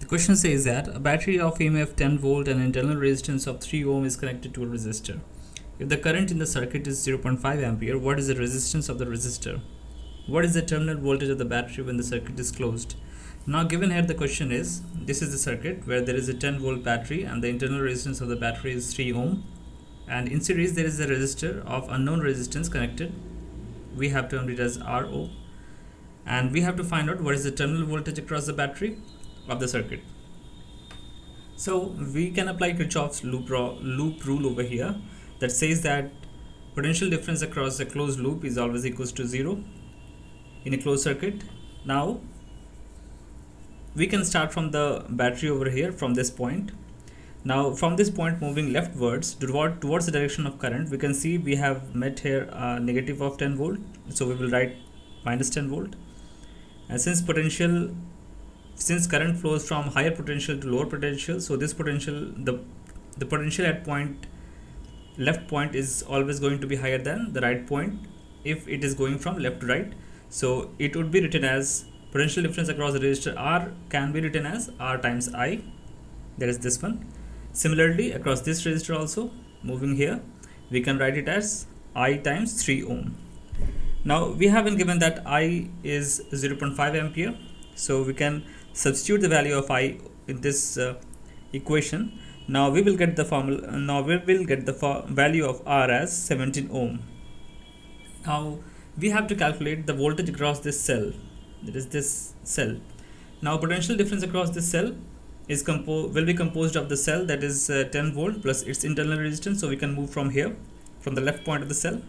The question says that a battery of EMF 10 volt and internal resistance of 3 ohm is connected to a resistor. If the current in the circuit is 0.5 ampere, what is the resistance of the resistor? What is the terminal voltage of the battery when the circuit is closed? Now given here the question is, this is the circuit where there is a 10 volt battery and the internal resistance of the battery is 3 ohm, and in series there is a resistor of unknown resistance connected. We have termed it as RO, and we have to find out what is the terminal voltage across the battery of the circuit. So we can apply Kirchhoff's loop rule over here that says that potential difference across a closed loop is always equals to 0 in a closed circuit. Now we can start from the battery over here from this point. Now from this point moving leftwards towards the direction of current, we can see we have met here a negative of 10 volt, so we will write minus 10 volt. And since current flows from higher potential to lower potential, so this potential, the potential at left point is always going to be higher than the right point if it is going from left to right. So it would be written as potential difference across the resistor R can be written as R times I, that is this one. Similarly across this resistor also, moving here, we can write it as I times 3 ohm. Now we have been given that I is 0.5 ampere, so we can substitute the value of I in this equation. Now we will get the formula. Now we will get the value of R as 17 ohm. Now we have to calculate the voltage across this cell, that is this cell. Now potential difference across this cell is will be composed of the cell that is 10 volt plus its internal resistance. So we can move from here, from the left point of the cell.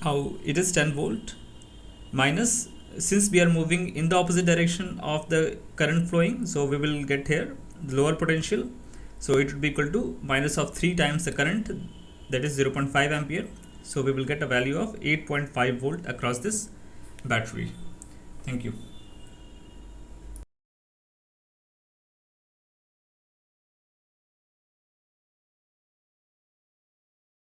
Now it is 10 volt minus, since we are moving in the opposite direction of the current flowing, so we will get here the lower potential, so it would be equal to minus of 3 times the current, that is 0.5 ampere. So we will get a value of 8.5 volt across this battery. Thank you.